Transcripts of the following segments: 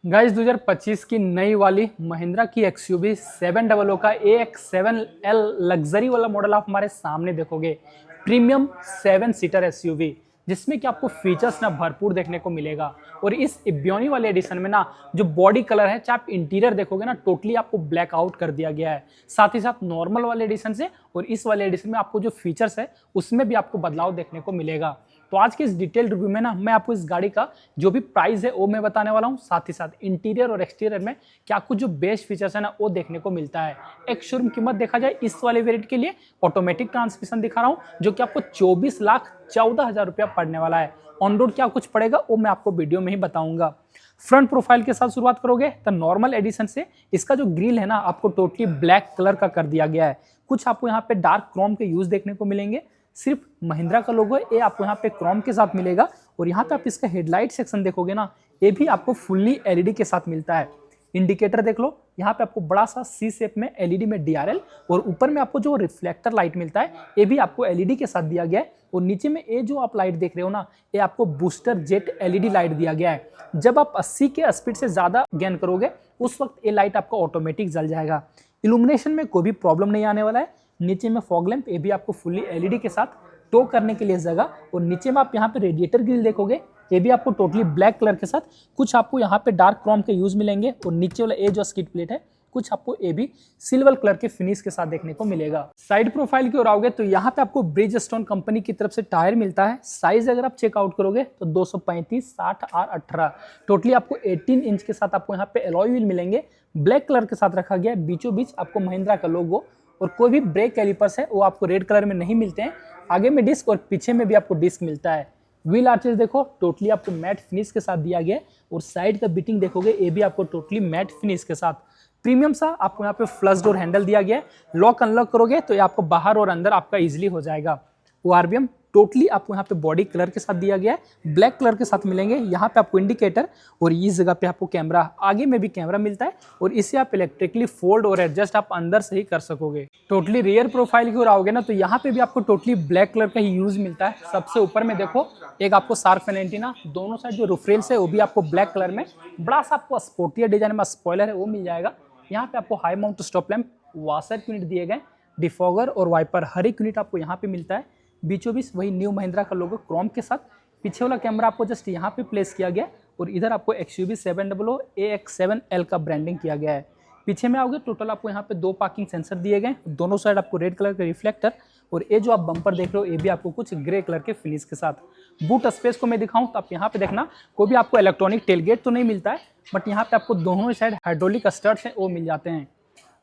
Guys 2025 की नई वाली महिंद्रा की एक्सयूवी 700 का AX7L लग्जरी वाला मॉडल आप हमारे सामने देखोगे। प्रीमियम 7 सीटर एसयूवी जिसमें कि आपको फीचर्स ना भरपूर देखने को मिलेगा। और इस इब्योनी वाले एडिशन में ना जो बॉडी कलर है, चाहे आप इंटीरियर देखोगे ना, टोटली आपको ब्लैक आउट कर दिया गया है। साथ ही साथ नॉर्मल वाले एडिशन से और इस वाले एडिशन में आपको जो फीचर्स है उसमें भी आपको बदलाव देखने को मिलेगा। तो आज के इस डिटेल रिव्यू में ना मैं आपको इस गाड़ी का जो भी प्राइस है वो मैं बताने वाला हूँ। साथ ही साथ इंटीरियर और एक्सटीरियर में क्या कुछ जो बेस्ट फीचर्स है ना वो देखने को मिलता है। एक शोरूम कीमत देखा जाए इस वाले वेरिएंट के लिए ऑटोमेटिक ट्रांसमिशन दिखा रहा हूँ जो कि आपको 24,14,000 रुपया पड़ने वाला है। ऑन रोड क्या कुछ पड़ेगा वो मैं आपको वीडियो में ही बताऊंगा। फ्रंट प्रोफाइल के साथ शुरुआत करोगे तो नॉर्मल एडिशन से इसका जो ग्रिल है ना आपको टोटली ब्लैक कलर का कर दिया गया है। कुछ आपको यहाँ पे डार्क क्रोम के यूज देखने को मिलेंगे। सिर्फ महिंद्रा का लोगो है ये आपको यहाँ पे क्रोम के साथ मिलेगा। और यहाँ पे आप इसका हेडलाइट सेक्शन देखोगे ना, ये भी आपको फुल्ली एलईडी के साथ मिलता है। इंडिकेटर देख लो, यहाँ पे आपको बड़ा सा सी शेप में एलईडी में डीआरएल और ऊपर में आपको जो रिफ्लेक्टर लाइट मिलता है ये भी आपको एलईडी के साथ दिया गया है। और नीचे में ये जो आप लाइट देख रहे हो ना, ये आपको बूस्टर जेट एलईडी लाइट दिया गया है। जब आप 80 के स्पीड से ज्यादा गेन करोगे उस वक्त ये लाइट आपका ऑटोमेटिक जल जाएगा। इल्यूमिनेशन में कोई भी प्रॉब्लम नहीं आने वाला है। नीचे में फॉग लैंप, ये भी आपको फुल्ली एलईडी के साथ टो करने के लिए जगह। और नीचे में आप यहाँ पे रेडिएटर ग्रिल देखोगे, ये भी आपको टोटली ब्लैक कलर के साथ। कुछ आपको यहाँ पे डार्क क्रोम के यूज मिलेंगे। और नीचे वाला ये जो स्किड प्लेट है कुछ आपको ये भी सिल्वर कलर के फिनिश के साथ देखने को मिलेगा। साइड प्रोफाइल की ओर आओगे तो यहाँ पे आपको ब्रिजस्टोन कंपनी की तरफ से टायर मिलता है। साइज अगर आप चेकआउट करोगे तो 235, 60 और 18 टोटली आपको 18 इंच के साथ आपको यहाँ पे एलॉय व्हील मिलेंगे। ब्लैक कलर के साथ रखा गया है। बीचों बीच आपको महिंद्रा का लोगो और कोई भी ब्रेक कैलिपर्स है वो आपको रेड कलर में नहीं मिलते हैं। आगे में डिस्क और पीछे में भी आपको डिस्क मिलता है। व्हील आर्चेस देखो, टोटली आपको मैट फिनिश के साथ दिया गया है। और साइड का बिटिंग देखोगे ये भी आपको टोटली मैट फिनिश के साथ। प्रीमियम सा आपको यहाँ पे फ्लश डोर हैंडल दिया गया है। लॉक अनलॉक करोगे तो ये आपको बाहर और अंदर आपका इजिली हो जाएगा। ओआरबीएम टोटली आपको यहाँ पे बॉडी कलर के साथ दिया गया है। ब्लैक कलर के साथ मिलेंगे। यहाँ पे आपको इंडिकेटर और इस जगह पे आपको कैमरा, आगे में भी कैमरा मिलता है। और इसे आप इलेक्ट्रिकली फोल्ड और एडजस्ट आप अंदर से ही कर सकोगे। टोटली रियर प्रोफाइल की ओर आओगे ना तो यहाँ पे भी आपको टोटली ब्लैक कलर का ही यूज मिलता है। सबसे ऊपर में देखो एक आपको शार्प एंटीना, दोनों साइड जो रूफरेल्स है वो भी आपको ब्लैक कलर में। बड़ा सा आपको स्पोर्टियर डिजाइन में स्पॉइलर है वो मिल जाएगा। यहाँ पे आपको high mount stop lamp, washer unit दिए गए, डिफॉगर और वाइपर हर एक यूनिट आपको यहाँ पे मिलता है। बीचों बीच वही न्यू महिंद्रा का लोगो क्रोम के साथ। पीछे वाला कैमरा आपको जस्ट यहाँ पे प्लेस किया गया और इधर आपको एक्सयूवी 700 AX7L का ब्रांडिंग किया गया है। पीछे में आओगे टोटल आपको यहाँ पे 2 पार्किंग सेंसर दिए गए, दोनों साइड आपको रेड कलर के रिफ्लेक्टर। और ये जो आप बम्पर देख रहे हो ये भी आपको कुछ ग्रे कलर के फिनिश के साथ। बूट स्पेस को मैं दिखाऊं तो आप यहाँ पे देखना, कोई भी आपको इलेक्ट्रॉनिक टेलगेट तो नहीं मिलता है, बट यहाँ पे आपको दोनों साइड हाइड्रोलिक स्टड्स हैं वो मिल जाते हैं।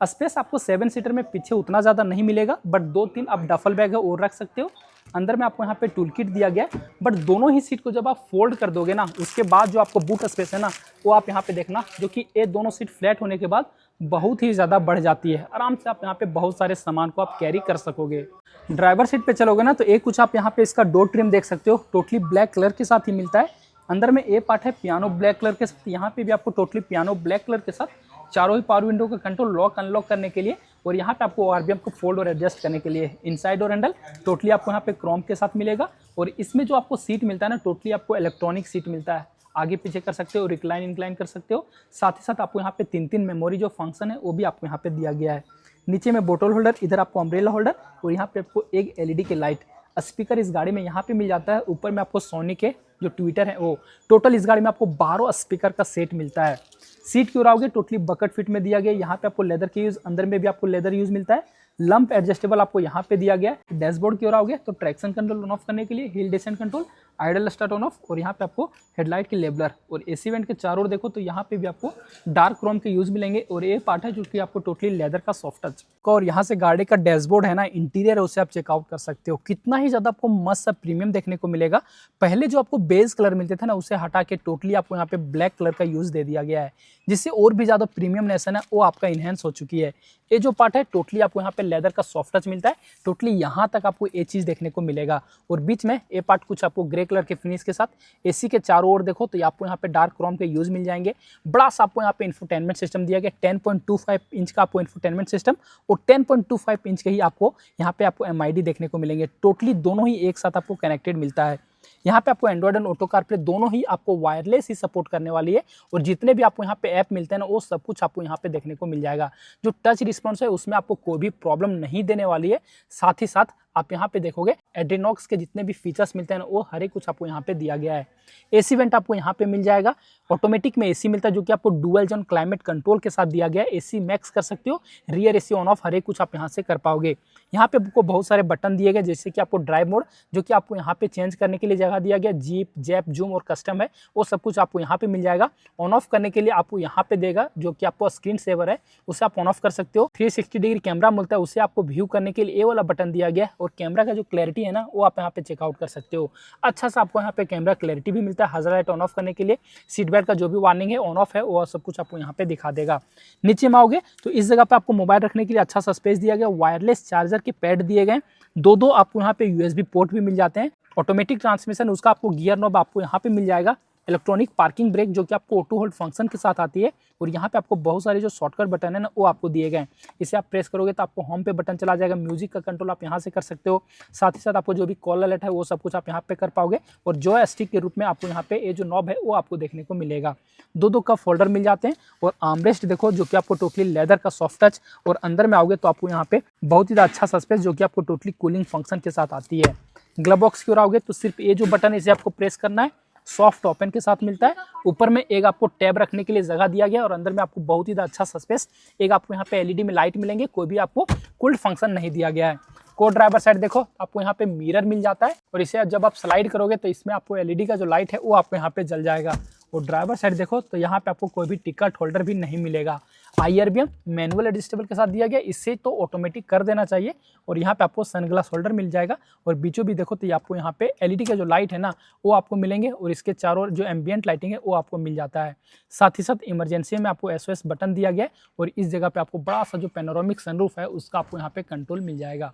स्पेस आपको 7 सीटर में पीछे उतना ज़्यादा नहीं मिलेगा, बट 2-3 आप डफल बैग है और रख सकते हो। अंदर में आपको यहाँ पे टूल किट दिया गया है। बट दोनों ही सीट को जब आप फोल्ड कर दोगे ना उसके बाद जो आपको बूट स्पेस है ना वो आप यहाँ पे देखना, जो कि ये दोनों सीट फ्लैट होने के बाद बहुत ही ज़्यादा बढ़ जाती है। आराम से आप यहाँ पे बहुत सारे सामान को आप कैरी कर सकोगे। ड्राइवर सीट पे चलोगे ना तो एक कुछ आप यहाँ पे इसका डोर ट्रिम देख सकते हो, टोटली ब्लैक कलर के साथ ही मिलता है। अंदर में ये पार्ट है पियानो ब्लैक कलर के साथ। यहाँ पे भी आपको टोटली पियानो ब्लैक कलर के साथ। चारों ही पावर विंडो का कंट्रोल लॉक अनलॉक करने के लिए। और यहाँ पे आपको ओआरबीएम को फोल्ड और एडजस्ट करने के लिए इनसाइड और हैंडल टोटली आपको यहाँ पे क्रोम के साथ मिलेगा। और इसमें जो आपको सीट मिलता है ना टोटली आपको इलेक्ट्रॉनिक सीट मिलता है। आगे पीछे कर सकते हो, रिक्लाइन इंक्लाइन कर सकते हो। साथ ही साथ आपको यहाँ पे 3 मेमोरी जो फंक्शन है वो भी आपको यहाँ पे दिया गया है। नीचे में बोतल होल्डर, इधर आपको अम्ब्रेला होल्डर और यहाँ पे आपको एक एलईडी के लाइट। स्पीकर इस गाड़ी में यहाँ पे मिल जाता है। ऊपर में आपको सोनी के जो ट्विटर है वो। टोटल इस गाड़ी में आपको 12 स्पीकर का सेट मिलता है। सीट की ओर आओगे टोटली बकेट फिट में दिया गया। यहाँ पे आपको लेदर के यूज, अंदर में भी आपको लेदर यूज मिलता है। लंप एडजस्टेबल आपको यहाँ पे दिया गया है। डैशबोर्ड की ओर आओगे तो ट्रैक्शन कंट्रोल ऑन ऑफ करने के लिए, hill descent control, idol start on off. और यहाँ पे आपको हेडलाइट के लेबलर और एसी वेंट के चारों ओर देखो तो यहाँ पे भी आपको डार्क क्रोम के यूज मिलेंगे। और ये पार्ट है जो कि आपको टोटली लेदर का सॉफ्ट टच। और यहाँ से गाड़ी का डैशबोर्ड है ना, इंटीरियर है उसे आप चेकआउट कर सकते हो। कितना ही ज्यादा आपको मस्त सा प्रीमियम देखने को मिलेगा। पहले जो आपको बेज कलर मिलते थे ना उसे हटा के टोटली आपको यहाँ पे ब्लैक कलर का यूज दे दिया गया है, जिससे और भी ज्यादा प्रीमियमनेस है ना वो आपका इनहेंस हो चुकी है। ये जो पार्ट है टोटली आपको यहाँ पे लेदर का सॉफ्ट टच मिलता है। टोटली यहाँ तक आपको ये चीज देखने को मिलेगा। और बीच में ये पार्ट कुछ आपको ग्रे कलर के फिनिश के साथ। एसी के चारों ओर देखो तो आपको यहाँ पे डार्क क्रोम के यूज मिल जाएंगे। बड़ा सा आपको यहाँ पे इंफोटेनमेंट सिस्टम दिया गया, 10.25 इंच का आपको इंफोटेनमेंट सिस्टम। और 10.25 इंच के ही आपको यहाँ पे आपको MID देखने को मिलेंगे। टोटली दोनों ही एक साथ आपको कनेक्टेड मिलता है। यहाँ पे आपको एंड्रॉइड एंड ऑटो कारप्ले दोनों ही आपको वायरलेस ही सपोर्ट करने वाली है और जितने भी आपको यहाँ पे ऐप मिलते हैं ना वो सब कुछ आपको यहाँ पे देखने को मिल जाएगा। जो टच रिस्पॉन्स है उसमें आपको कोई भी प्रॉब्लम नहीं देने वाली है। साथ ही साथ आप यहाँ पे देखोगे एड्रीनॉक्स के जितने भी फीचर्स मिलते हैं ना वो हर एक कुछ आपको यहाँ पे दिया गया है। एसी वेंट आपको यहाँ पे मिल जाएगा। ऑटोमेटिक में एसी मिलता है जो कि आपको डुअल जोन क्लाइमेट कंट्रोल के साथ दिया गया है। एसी मैक्स कर सकते हो, rear AC on of her एक कुछ आप यहाँ से कर पाओगे। यहाँ पे आपको बहुत सारे बटन दिए गए जैसे कि आपको ड्राइव मोड जो कि आपको यहाँ पे चेंज करने के लिए जगह दिया गया, जीप जैप जूम और कस्टम है वो सब कुछ आपको यहाँ पे मिल जाएगा। ऑन ऑफ करने के लिए आपको यहाँ पे देगा जो कि आपको स्क्रीन सेवर है उसे आप ऑन ऑफ कर सकते हो। 360 डिग्री कैमरा मिलता है उसे आपको व्यू करने के लिए ये वाला बटन दिया गया है और कैमरा का जो क्लैरिटी है ना वो आप यहाँ पे चेकआउट कर सकते हो। अच्छा सा आपको यहाँ पे कैमरा क्लैरिटी भी मिलता है। हज़र लाइट ऑन ऑफ करने के लिए सीट बेल्ट का जो भी वार्निंग है ऑन ऑफ है वो सब कुछ आपको यहाँ पे दिखा देगा। नीचे में आओगे तो इस जगह पे आपको मोबाइल रखने के लिए अच्छा सा स्पेस दिया गया। वायरलेस चार्जर के पैड दिए गए, दो आपको यहाँ पे यूएसबी पोर्ट भी मिल जाते हैं। ऑटोमेटिक ट्रांसमिशन उसका आपको गियर नॉब आपको यहाँ पे मिल जाएगा। इलेक्ट्रॉनिक पार्किंग ब्रेक जो कि आपको ऑटो होल्ड फंक्शन के साथ आती है और यहाँ पे आपको बहुत सारे जो शॉर्टकट बटन है ना वो आपको दिए गए हैं। इसे आप प्रेस करोगे तो आपको होम पे बटन चला जाएगा। म्यूजिक का कंट्रोल आप यहाँ से कर सकते हो। साथ ही साथ आपको जो भी कॉल अलर्ट है वो सब कुछ आप यहाँ पे कर पाओगे और जो स्टिक के रूप में आपको यहाँ पे ये जो नॉब है वो आपको देखने को मिलेगा। दो कप फोल्डर मिल जाते हैं और आर्मरेस्ट देखो जो कि आपको टोटली लेदर का सॉफ्ट टच और अंदर में आओगे तो आपको यहाँ पे बहुत ही अच्छा सा स्पेस जो कि आपको टोटली कूलिंग फंक्शन के साथ आती है। ग्लव बॉक्स की ओर आओगे तो सिर्फ ये जो बटन है इसे आपको प्रेस करना है। सॉफ्ट ओपन के साथ मिलता है। ऊपर में एक आपको टैब रखने के लिए जगह दिया गया और अंदर में आपको बहुत ही अच्छा सा स्पेस। एक आपको यहाँ पे एलईडी में लाइट मिलेंगे, कोई भी आपको कूल्ड फंक्शन नहीं दिया गया है। को ड्राइवर साइड देखो आपको यहाँ पे मिरर मिल जाता है और इसे जब आप स्लाइड करोगे तो इसमें आपको एलईडी का जो लाइट है वो आपको यहाँ पे जल जाएगा। और ड्राइवर साइड देखो तो यहाँ पे आपको कोई भी टिकट होल्डर भी नहीं मिलेगा। IRBM मैनुअल एडजस्टेबल के साथ दिया गया, इससे तो ऑटोमेटिक कर देना चाहिए। और यहाँ पे आपको सनग्लास होल्डर मिल जाएगा और बीचों भी देखो तो आपको यहाँ पे एलईडी का जो लाइट है ना वो आपको मिलेंगे और इसके चारों जो एम्बियंट लाइटिंग है वो आपको मिल जाता है। साथ ही साथ इमरजेंसी में आपको SOS बटन दिया गया है और इस जगह पे आपको बड़ा सा जो पैनोरामिक सनरूफ है उसका आपको यहाँ पे कंट्रोल मिल जाएगा।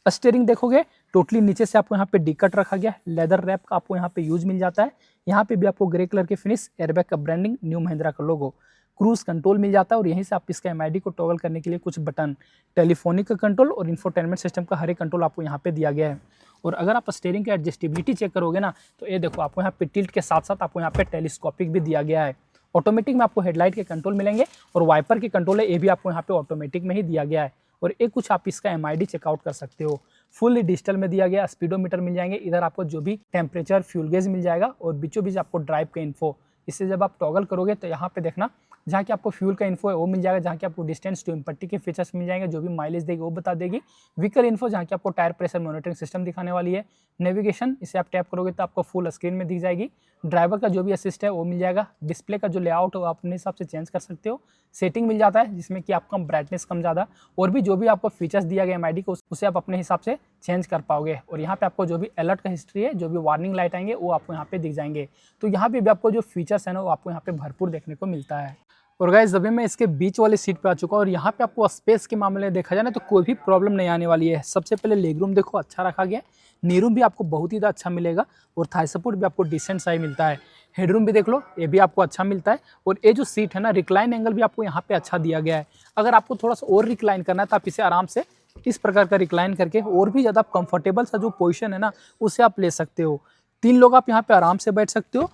स्टीयरिंग देखोगे टोटली नीचे से आपको यहाँ पे डिकट रखा गया, लेदर रैप का आपको यहाँ पे यूज मिल जाता है। यहाँ पे भी आपको ग्रे कलर के फिनिश, एयरबैग का ब्रांडिंग, न्यू महिंद्रा का लोगो, क्रूज कंट्रोल मिल जाता है और यहीं से आप इसका MID को टॉगल करने के लिए कुछ बटन, टेलीफोनिक का कंट्रोल और इंफोटेनमेंट सिस्टम का हर एक कंट्रोल आपको यहाँ पे दिया गया है। और अगर आप स्टीयरिंग की एडजस्टेबिलिटी चेक करोगे ना तो ये देखो आपको यहाँ पे टिल्ट के साथ साथ आपको यहाँ पे टेलीस्कोपिक भी दिया गया है। ऑटोमेटिक में आपको हेडलाइट के कंट्रोल मिलेंगे और वाइपर के कंट्रोल है ये भी आपको यहाँ पे ऑटोमेटिक में ही दिया गया है। और एक कुछ आप इसका MID चेकआउट कर सकते हो। फुल डिजिटल में दिया गया, स्पीडोमीटर मिल जाएंगे, इधर आपको जो भी टेम्परेचर, फ्यूल गेज मिल जाएगा और बीचों बीच आपको ड्राइव का इन्फो। इससे जब आप टॉगल करोगे तो यहाँ पे देखना जहाँ की आपको फ्यूल का इन्फो है वो मिल जाएगा, जहाँ की आपको डिस्टेंस टू इम्पट्टी के फीचर्स मिल जाएंगे, जो भी माइलेज देगी वो बता देगी। व्हीकल इन्फो जहाँ की आपको टायर प्रेशर मॉनिटरिंग सिस्टम दिखाने वाली है। नेविगेशन इसे आप टैप करोगे तो आपको फुल स्क्रीन में दिख जाएगी। ड्राइवर का जो भी असिस्ट है वो मिल जाएगा। डिस्प्ले का जो लेआउट है वो आप अपने हिसाब से चेंज कर सकते हो। सेटिंग मिल जाता है जिसमें कि आपका ब्राइटनेस कम ज़्यादा और भी जो भी आपको फीचर्स दिया गया MID को उसे आप अपने हिसाब से चेंज कर पाओगे। और यहाँ पे आपको जो भी अलर्ट का हिस्ट्री है, जो भी वार्निंग लाइट आएंगे वो आपको यहाँ पे दिख जाएंगे। तो यहाँ पे भी आपको जो फीचर्स है ना वो आपको यहाँ पे भरपूर देखने को मिलता है। और गाइस अभी मैं इसके बीच वाली सीट पे आ चुका हूँ और यहाँ पे आपको स्पेस के मामले में देखा जाए ना तो कोई भी प्रॉब्लम नहीं आने वाली है। सबसे पहले लेग रूम देखो अच्छा रखा गया, नी रूम भी आपको बहुत ही अच्छा मिलेगा और थाई सपोर्ट भी आपको डिसेंट सा ही मिलता है। हेडरूम भी देख लो ये भी आपको अच्छा मिलता है और ये जो सीट है ना रिक्लाइन एंगल भी आपको यहाँ पे अच्छा दिया गया है। अगर आपको थोड़ा सा और रिक्लाइन करना है तो आप इसे आराम से इस प्रकार का रिक्लाइन करके और भी ज़्यादा कंफर्टेबल सा जो पोजीशन है ना उसे आप ले सकते हो। 3 लोग आप यहाँ पे आराम से बैठ सकते हो।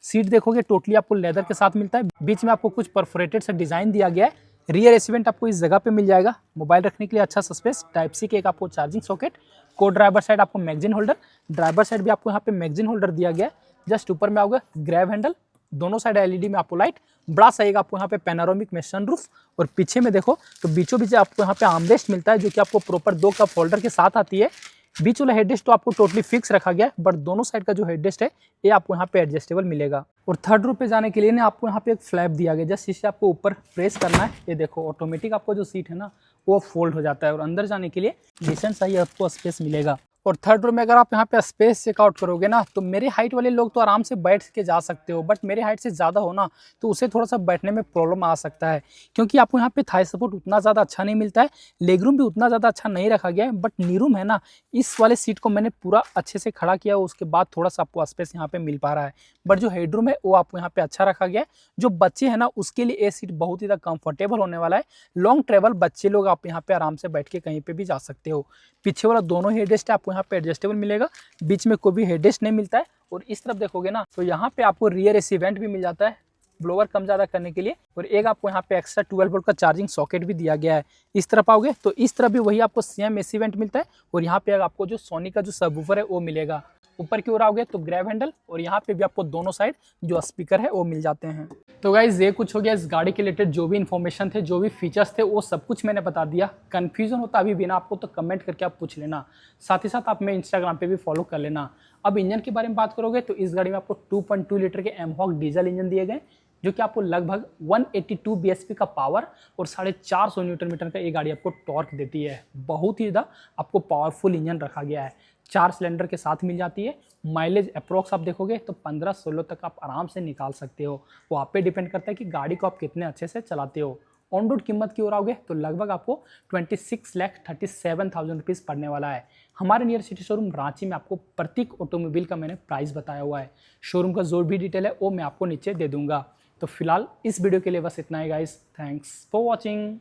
सीट देखोगे टोटली आपको लेदर के साथ मिलता है, बीच में आपको कुछ परफोरेटेड सा डिजाइन दिया गया है। रियर एसी वेंट आपको इस जगह पे मिल जाएगा, मोबाइल रखने के लिए अच्छा सा स्पेस, टाइप-C के एक आपको चार्जिंग सॉकेट, को ड्राइवर साइड आपको मैगजीन होल्डर, ड्राइवर साइड भी आपको यहाँ पे मैगजीन होल्डर दिया गया है। जस्ट ऊपर में आओगे ग्रैब हैंडल, दोनों साइड एलईडी में आपको लाइट, बड़ा सा एक आपको यहाँ पे पैनोरामिक में सनरूफ और पीछे में देखो तो बीचों बीच आपको यहाँ पे आर्मरेस्ट मिलता है जो कि आपको प्रॉपर 2 कप होल्डर के साथ आती है। बीच वाला हेडरेस्ट तो आपको टोटली फिक्स रखा गया है बट दोनों साइड का जो हेडरेस्ट है ये आपको यहाँ पे एडजस्टेबल मिलेगा। और थर्ड रो पे जाने के लिए ना आपको यहाँ पे एक फ्लैप दिया गया, जस्ट इसे आपको ऊपर प्रेस करना है। ये देखो ऑटोमेटिक आपको जो सीट है ना वो फोल्ड हो जाता है और अंदर जाने के लिए डिसेंट सा ही आपको स्पेस मिलेगा। और थर्ड रो में अगर आप यहाँ पे स्पेस चेकआउट करोगे ना तो मेरे हाइट वाले लोग तो आराम से बैठ के जा सकते हो, बट मेरे हाइट से ज़्यादा हो ना तो उसे थोड़ा सा बैठने में प्रॉब्लम आ सकता है क्योंकि आपको यहाँ पे थाई सपोर्ट उतना ज़्यादा अच्छा नहीं मिलता है, लेग रूम भी उतना ज़्यादा अच्छा नहीं रखा गया है। बट नी रूम है ना, इस वाले सीट को मैंने पूरा अच्छे से खड़ा किया, उसके बाद थोड़ा सा आपको स्पेस यहाँ पे मिल पा रहा है। बट जो हेड रूम है वो आपको यहाँ पे अच्छा रखा गया है। जो बच्चे हैं ना उसके लिए ये सीट बहुत ही ज़्यादा कंफर्टेबल होने वाला है। लॉन्ग ट्रेवल बच्चे लोग आप यहाँ पे आराम से बैठ के कहीं पे भी जा सकते हो। पीछे वाला दोनों हेडरेस्ट है आपको यहाँ पे एडजस्टेबल मिलेगा, बीच में कोई भी हेडरेस्ट नहीं मिलता है। और इस तरफ देखोगे ना तो यहाँ पे आपको रियर एसी वेंट भी मिल जाता है ब्लोअर कम ज़्यादा करने के लिए। और एक आपको यहाँ पे एक्स्ट्रा 12 वोल्ट का चार्जिंग सॉकेट भी दिया गया है। इस तरफ आओगे तो इस तरफ भी वही आपको सेम एसी वेंट मिलता है। और यहाँ पे आपको जो सोनी का जो सबवूफर है वो मिलेगा। ऊपर की ओर आओगे तो ग्रैब हैंडल और यहाँ पे भी आपको दोनों साइड जो स्पीकर है वो मिल जाते हैं। तो गाइज ये कुछ हो गया इस गाड़ी के रिलेटेड, जो भी इन्फॉर्मेशन थे, जो भी फीचर्स थे, वो सब कुछ मैंने बता दिया। कन्फ्यूजन होता अभी भी ना आपको तो कमेंट करके आप पूछ लेना, साथ ही साथ आप मैं इंस्टाग्राम पे भी फॉलो कर लेना। अब इंजन के बारे में बात करोगे तो इस गाड़ी में आपको 2.2 लीटर के एमहॉक डीजल इंजन दिए गए, जो कि आपको लगभग 182 bhp का पावर और 450 न्यूटन मीटर का ये गाड़ी आपको टॉर्क देती है। बहुत ही ज़्यादा आपको पावरफुल इंजन रखा गया है। 4 सिलेंडर के साथ मिल जाती है। माइलेज अप्रोक्स आप देखोगे तो 15-16 तक आप आराम से निकाल सकते हो। वो आप पे डिपेंड करता है कि गाड़ी को आप कितने अच्छे से चलाते हो। ऑन रोड कीमत की ओर आओगे तो लगभग आपको 26,37,000 रुपीज़ पड़ने वाला है। हमारे नियर सिटी शोरूम रांची में आपको प्रत्येक ऑटोमोबाइल का मैंने प्राइस बताया हुआ है। शोरूम का जो भी डिटेल है वो मैं आपको नीचे दे दूंगा। तो फिलहाल इस वीडियो के लिए बस इतना ही गाइस। Thanks for watching.